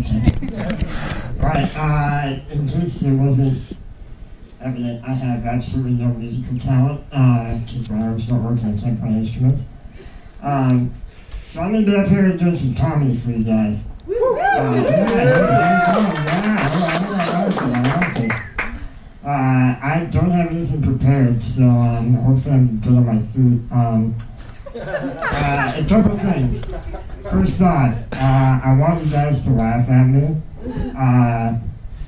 Okay. Right, in case it wasn't evident, I have absolutely no musical talent, because my arms don't work and I can't play instruments. So I'm going to be up here doing some comedy for you guys. I don't have anything prepared, so hopefully I'm good on my feet. A couple things. First off, I want you guys to laugh at me. A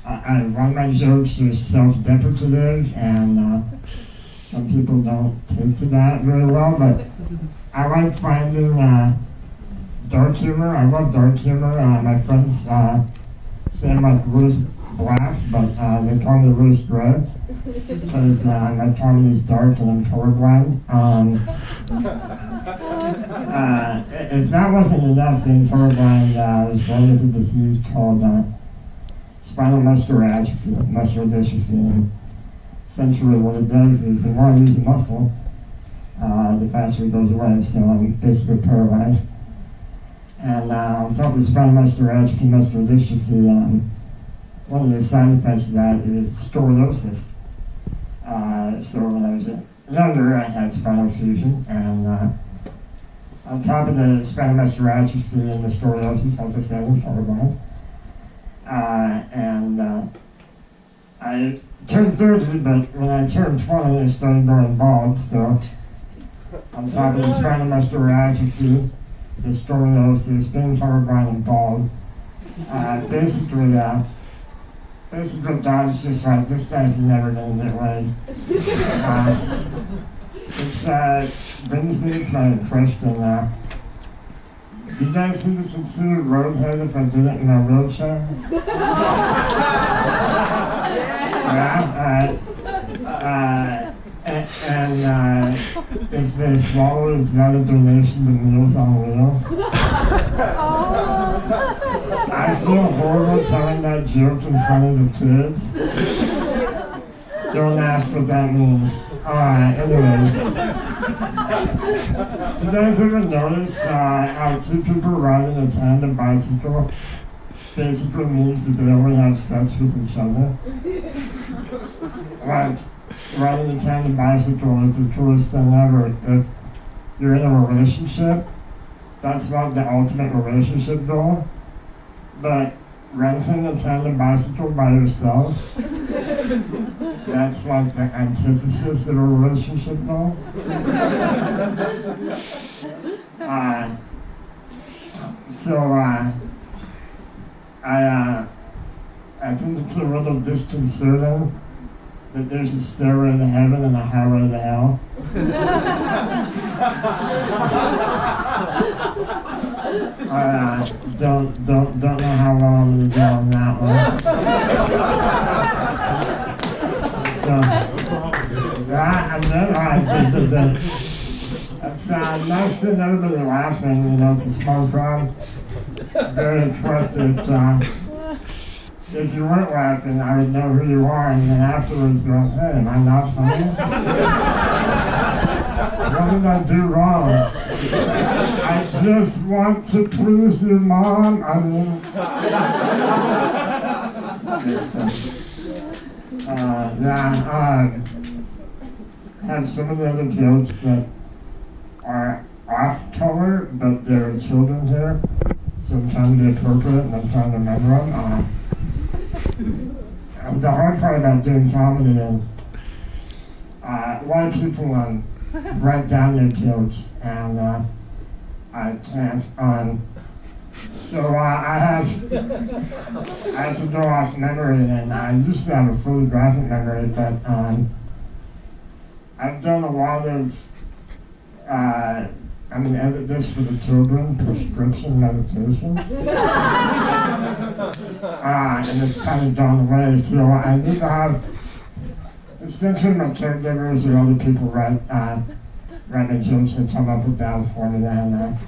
lot of my jokes are self-deprecative, and some people don't take to that very well, but I like finding dark humor. I love dark humor. My friends say I'm like roast black, but they call me roast gray because my comedy is dark and I'm colorblind. If that wasn't enough, being colorblind, I was born with a disease called spinal muscular atrophy, muscular dystrophy. And essentially what it does is the more I use the muscle, the faster it goes away, so I'm basically paralyzed. And on top of the spinal muscular atrophy, muscular dystrophy, one of the side effects of that is scoliosis. So when I was younger, I had spinal fusion, and on top of the spinal muscular atrophy and the scoliosis, I'll just say I'm colorblind. I turned 30, but when I turned 20, I started going bald, so on top of the spinal muscular atrophy, the scoliosis, being colorblind and bald, basically God's just like, this guy's never gonna get laid. Which brings me to my question. Do you guys think it's considered roadhead if I did it in a wheelchair? Yeah? And if the swallow is not a donation to Meals on Wheels. I feel horrible telling that joke in front of the kids. Don't ask what that means. Anyways. Do you guys ever notice how two people riding a tandem bicycle basically means that they only have sex with each other? Like, riding a tandem bicycle is the coolest thing ever. If you're in a relationship, that's like the ultimate relationship goal. But renting a tandem bicycle by yourself, that's like the antithesis of a relationship goal. I think it's a little disconcerting that there's a stairway to heaven and a highway to hell. Don't know how long I'm gonna go on that one. So, and then it's nice seeing everybody laughing. You know, it's a small crowd. Very impressed if you weren't laughing, I would know who you are, and then afterwards go, hey, am I not funny? What did I do wrong? I just want to please your mom. I mean, have some of the other jokes that are off color, but there are children here, so I'm trying to be appropriate and I'm trying to remember them. The hard part about doing comedy is a lot of people write down their jokes, and I can't. So I have to go off memory, and I used to have a photographic memory, but I've done a lot of, I'm going to edit this for the children, prescription medication. And it's kind of gone away, so I need to have, essentially my caregivers or other people write my jokes and come up with that for me. And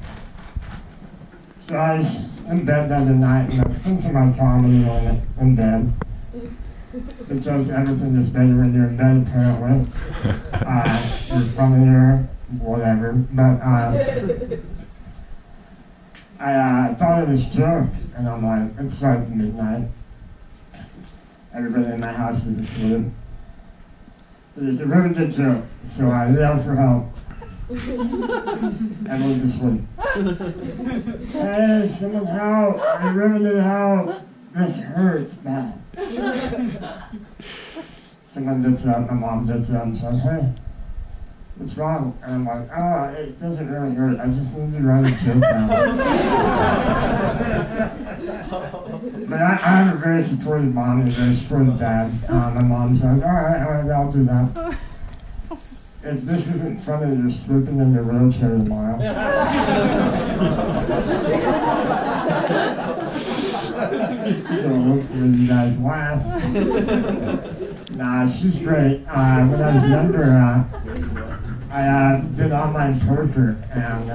so I was in bed the other night, and I was thinking my comedy when in bed, because everything is better when you're in bed, apparently. You're funnier, whatever. But I thought of this joke, and I'm like, it's like midnight. Everybody in my house is asleep. It's a really good joke, so I yell for help. Everyone's asleep. Hey, someone help! I really need help! This hurts bad. Someone gets up, my mom gets up and says, hey, what's wrong? And I'm like, oh, it doesn't really hurt. I just need to write a joke down. But I have a very supportive mom and a very supportive dad. My mom's like, all right, I'll do that. If this isn't funny, you're sleeping in your wheelchair tomorrow. So hopefully you guys laugh. Nah, she's great. When I was younger, I did online poker, and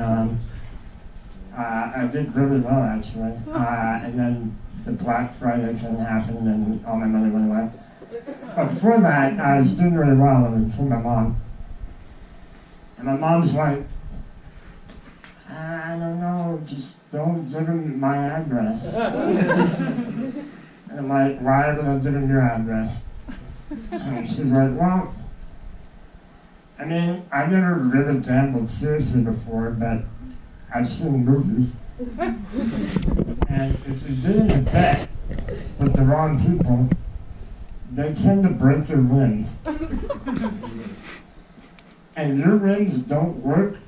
I did really well, actually. And then the Black Friday thing happened, and all my money went away. But before that, I was doing really well, and I told my mom. And my mom's like, I don't know, just don't give him my address. And I'm like, why would I give him your address? And she's like, well, I mean, I've never really gambled seriously before, but I've seen movies. And if you get in a bet with the wrong people, they tend to break your limbs. And your limbs don't work,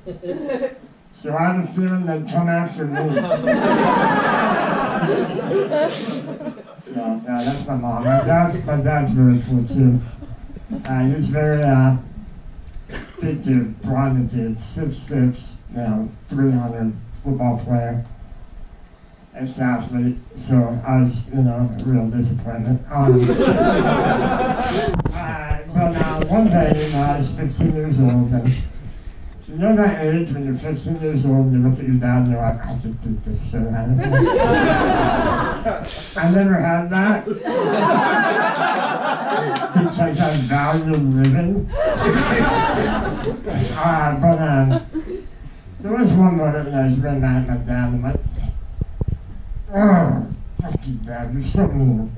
so I have a feeling they'd come after me. So, yeah, that's my mom. My dad's really cool, too. He's very, big dude, blonde dude, 6'6", 300, football player, ex-athlete, so I was, a real disappointment. But one day, I was 15 years old, and you know that age when you're 15 years old and you look at your dad and you're like, I just beat this shit out of him. I never had that. Because I value living. But there was one moment when I was really mad at my dad, and I'm like, oh, fuck you, Dad, you're so mean.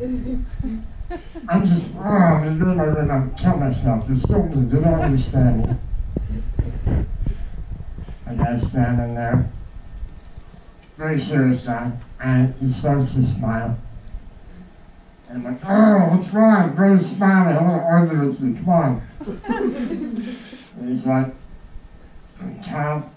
I'm just, I'm doing my room, I'll kill myself. You're so mean, you don't understand me. The guy's standing there, very serious guy, and he starts to smile. And I'm like, oh, what's wrong? Bro's smiling, I want to argue with you, come on. And he's like, Cal,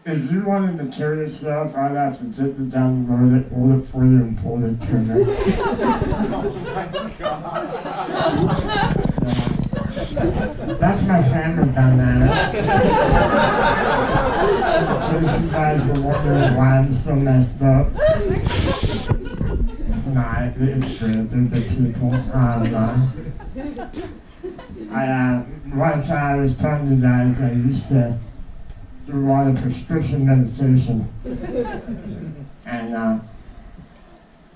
if you wanted to kill yourself, I'd have to get the down the road, hold it for you, and pull the trigger. Oh my God. That's my family dynamic. In case you guys were wondering why I'm so messed up. Nah, it's true, they're good people. Like I was telling you guys, I used to do a lot of prescription medication. And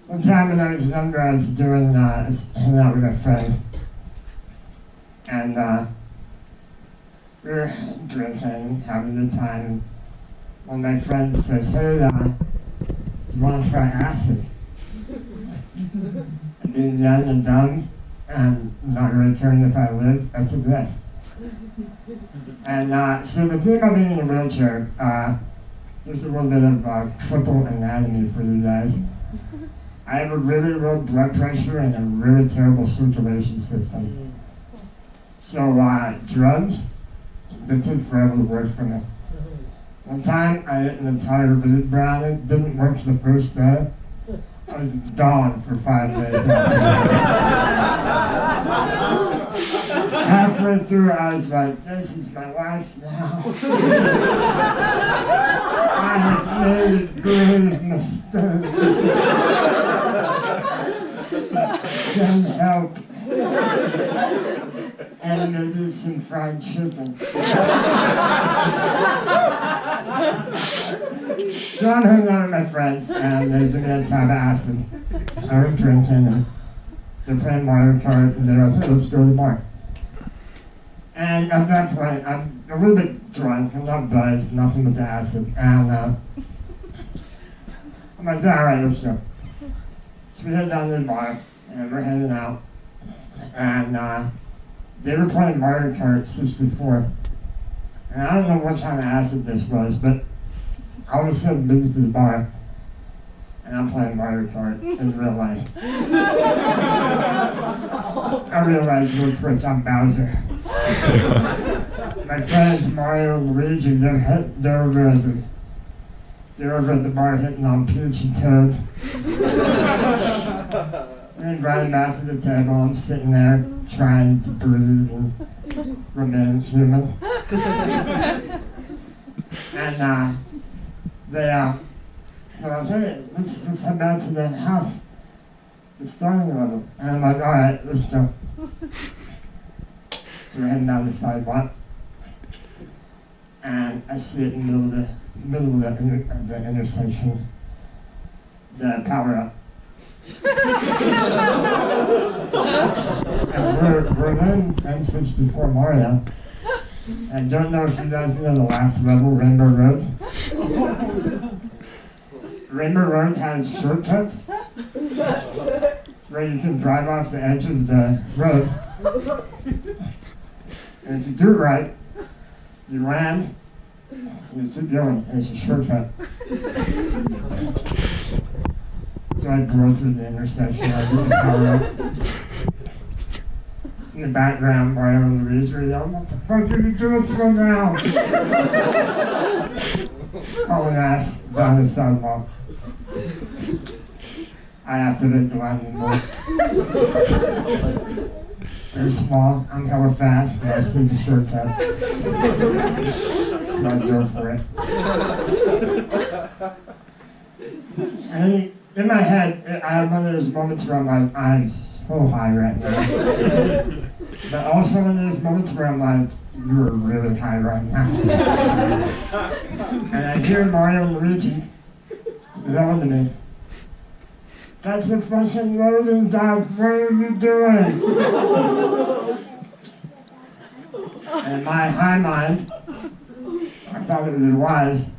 one time when I was younger, I was hanging out with my friends. And we were drinking, having a good time. One of my friends says, hey, you want to try acid? And being young and dumb, and not really caring if I live, I said yes. And so the thing about being in a wheelchair, there's a little bit of triple anatomy for you guys. I have a really low blood pressure and a really terrible circulation system. So drugs, they took forever to work for me. One time I ate an entire wheat brownie, didn't work the first day. I was gone for 5 days. Halfway through, I was like, this is my life now. I have made a grave mistake. Send help. And maybe some fried chicken. So I'm hanging out with my friends, and they give me a ton of acid. I was drinking, and they're playing Mario Kart, and they're like, hey, let's go to the bar. And at that point, a little bit drunk, I'm not buzzed, nothing but the acid. And I'm like, all right, let's go. So we head down to the bar, and we're hanging out. And they were playing Mario Kart 64. And I don't know what kind of acid this was, but all of a sudden, moves to the bar, and I'm playing Mario Kart in real life. I realized real quick I'm Bowser. My friends Mario and Luigi, they're over at the bar hitting on Peach and Toad. We invited back to the table. I'm sitting there trying to breathe and remain human. And they're like, hey, let's head back to the house, the starting level. And I'm like, all right, let's go. So we're heading down the sidewalk, and I see it in the middle of the intersection, the power up. And we're in N64 Mario. I don't know if you guys know the last level, Rainbow Road. Rainbow Road has shortcuts where you can drive off the edge of the road. And if you do it right, you land, and you keep going, and it's a shortcut. So I drove through the intersection, I did the power up. In the background, Mario and Luigi are yelling, what the fuck are you doing? Slow down! Hauling ass down the sidewalk. I activate the lightning bolt. Very small, I'm hella fast, but I just need the shortcut. So I go for it. And in my head, I have one of those moments where I'm like, I'm so high right now. But also one of those moments where I'm like, you're really high right now. And I hear Mario and Luigi yelling to me, that's a fucking loading dock, what are you doing? And in my high mind, I thought it would be wise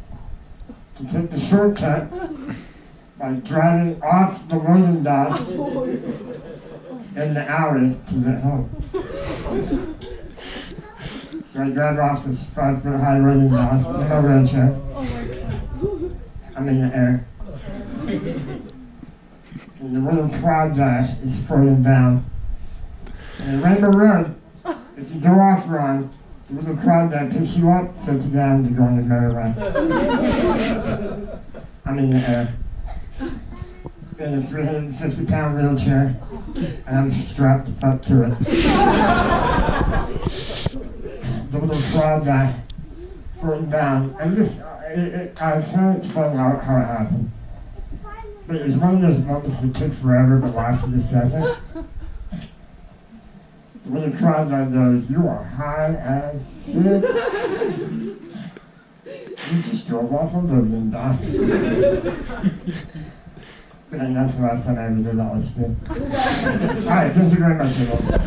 to take the shortcut by driving off the loading dock in the alley to get home. So I drive off this 5-foot high loading dock in my wheelchair. I'm in the air. And the little cloud guy is floating down. And in Rainbow Road, if you go off run, the little cloud guy picks you up, sets you down, you're going to merry-go-round. I'm in the air. In a 350-pound wheelchair, and I'm strapped the fuck to it. The little cloud guy floating down, and this, I can't explain how it happened. But it was one of those moments that took forever but lasted a second. When the crowd guy goes, you are high as shit. You just drove off a loading dock. And that's the last time I ever did LSD. Alright, thank you very much, everyone.